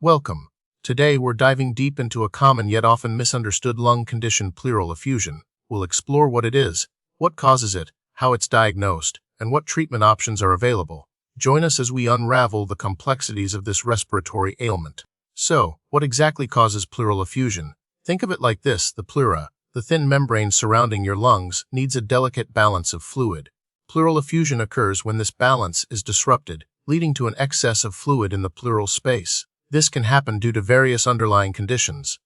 Welcome. Today we're diving deep into a common yet often misunderstood lung condition, pleural effusion. We'll explore what it is, what causes it, how it's diagnosed, and what treatment options are available. Join us as we unravel the complexities of this respiratory ailment. So, what exactly causes pleural effusion? Think of it like this: the pleura, the thin membrane surrounding your lungs, needs a delicate balance of fluid. Pleural effusion occurs when this balance is disrupted, leading to an excess of fluid in the pleural space. This can happen due to various underlying conditions.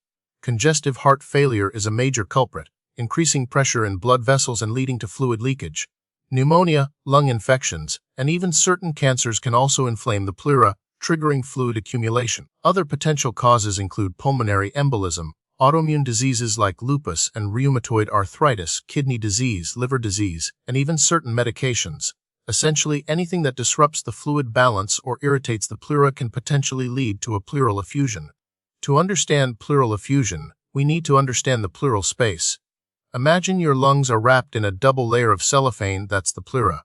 Congestive heart failure is a major culprit, increasing pressure in blood vessels and leading to fluid leakage. Pneumonia, lung infections, and even certain cancers can also inflame the pleura, triggering fluid accumulation. Other potential causes include pulmonary embolism, autoimmune diseases like lupus and rheumatoid arthritis, kidney disease, liver disease, and even certain medications. Essentially, anything that disrupts the fluid balance or irritates the pleura can potentially lead to a pleural effusion. To understand pleural effusion, we need to understand the pleural space. Imagine your lungs are wrapped in a double layer of cellophane, that's the pleura.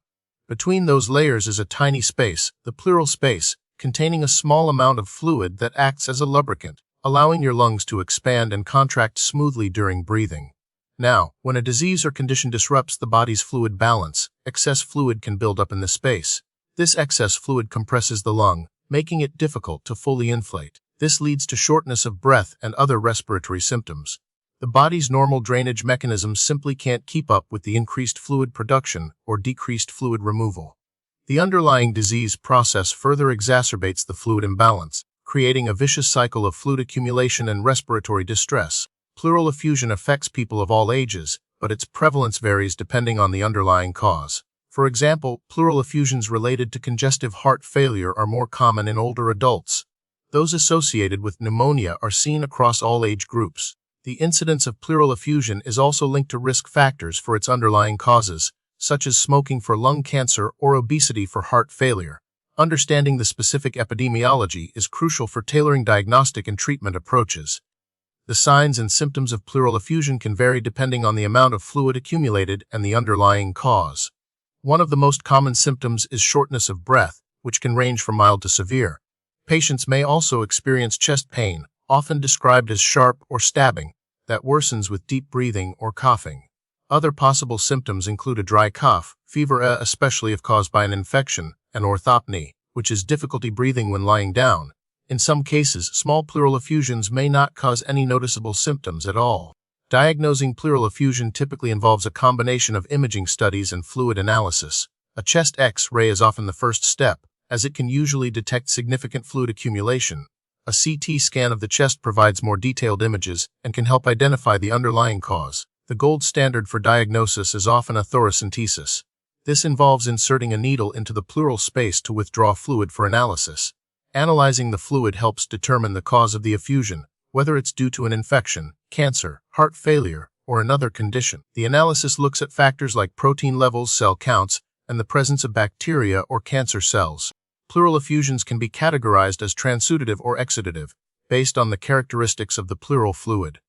Between those layers is a tiny space, the pleural space, containing a small amount of fluid that acts as a lubricant, allowing your lungs to expand and contract smoothly during breathing. Now, when a disease or condition disrupts the body's fluid balance, excess fluid can build up in the space. This excess fluid compresses the lung, making it difficult to fully inflate. This leads to shortness of breath and other respiratory symptoms. The body's normal drainage mechanisms simply can't keep up with the increased fluid production or decreased fluid removal. The underlying disease process further exacerbates the fluid imbalance, creating a vicious cycle of fluid accumulation and respiratory distress. Pleural effusion affects people of all ages, but its prevalence varies depending on the underlying cause. For example, pleural effusions related to congestive heart failure are more common in older adults. Those associated with pneumonia are seen across all age groups. The incidence of pleural effusion is also linked to risk factors for its underlying causes, such as smoking for lung cancer or obesity for heart failure. Understanding the specific epidemiology is crucial for tailoring diagnostic and treatment approaches. The signs and symptoms of pleural effusion can vary depending on the amount of fluid accumulated and the underlying cause. One of the most common symptoms is shortness of breath, which can range from mild to severe. Patients may also experience chest pain, often described as sharp or stabbing, that worsens with deep breathing or coughing. Other possible symptoms include a dry cough, fever, especially if caused by an infection, and orthopnea, which is difficulty breathing when lying down. In some cases, small pleural effusions may not cause any noticeable symptoms at all. Diagnosing pleural effusion typically involves a combination of imaging studies and fluid analysis. A chest X-ray is often the first step, as it can usually detect significant fluid accumulation. A CT scan of the chest provides more detailed images and can help identify the underlying cause. The gold standard for diagnosis is often a thoracentesis. This involves inserting a needle into the pleural space to withdraw fluid for analysis. Analyzing the fluid helps determine the cause of the effusion, whether it's due to an infection, cancer, heart failure, or another condition. The analysis looks at factors like protein levels, cell counts, and the presence of bacteria or cancer cells. Pleural effusions can be categorized as transudative or exudative, based on the characteristics of the pleural fluid.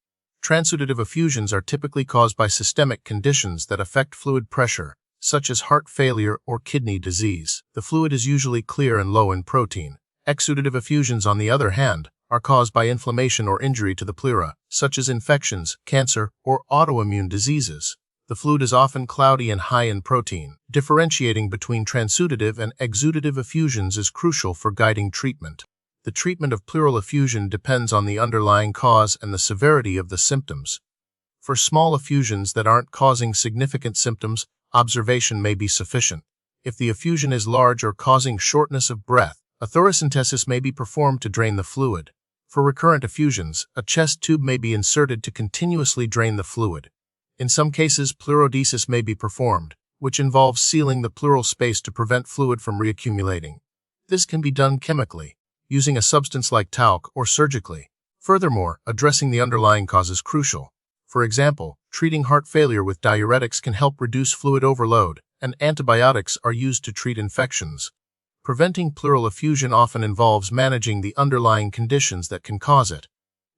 Transudative effusions are typically caused by systemic conditions that affect fluid pressure, such as heart failure or kidney disease. The fluid is usually clear and low in protein. Exudative effusions, on the other hand, are caused by inflammation or injury to the pleura, such as infections, cancer, or autoimmune diseases. The fluid is often cloudy and high in protein. Differentiating between transudative and exudative effusions is crucial for guiding treatment. The treatment of pleural effusion depends on the underlying cause and the severity of the symptoms. For small effusions that aren't causing significant symptoms, observation may be sufficient. If the effusion is large or causing shortness of breath, a thoracentesis may be performed to drain the fluid. For recurrent effusions, a chest tube may be inserted to continuously drain the fluid. In some cases, pleurodesis may be performed, which involves sealing the pleural space to prevent fluid from reaccumulating. This can be done chemically, using a substance like talc, or surgically. Furthermore, addressing the underlying cause is crucial. For example, treating heart failure with diuretics can help reduce fluid overload, and antibiotics are used to treat infections. Preventing pleural effusion often involves managing the underlying conditions that can cause it.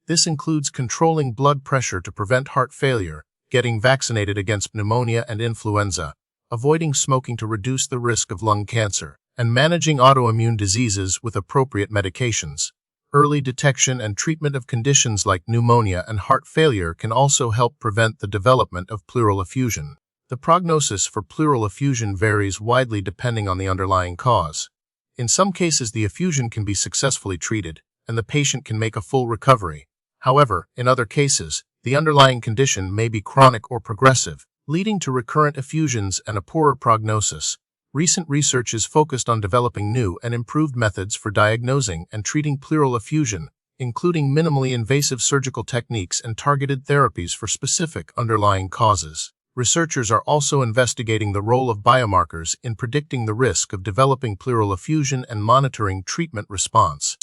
This includes controlling blood pressure to prevent heart failure, getting vaccinated against pneumonia and influenza, avoiding smoking to reduce the risk of lung cancer, and managing autoimmune diseases with appropriate medications. Early detection and treatment of conditions like pneumonia and heart failure can also help prevent the development of pleural effusion. The prognosis for pleural effusion varies widely depending on the underlying cause. In some cases, the effusion can be successfully treated, and the patient can make a full recovery. However, in other cases, the underlying condition may be chronic or progressive, leading to recurrent effusions and a poorer prognosis. Recent research is focused on developing new and improved methods for diagnosing and treating pleural effusion, including minimally invasive surgical techniques and targeted therapies for specific underlying causes. Researchers are also investigating the role of biomarkers in predicting the risk of developing pleural effusion and monitoring treatment response.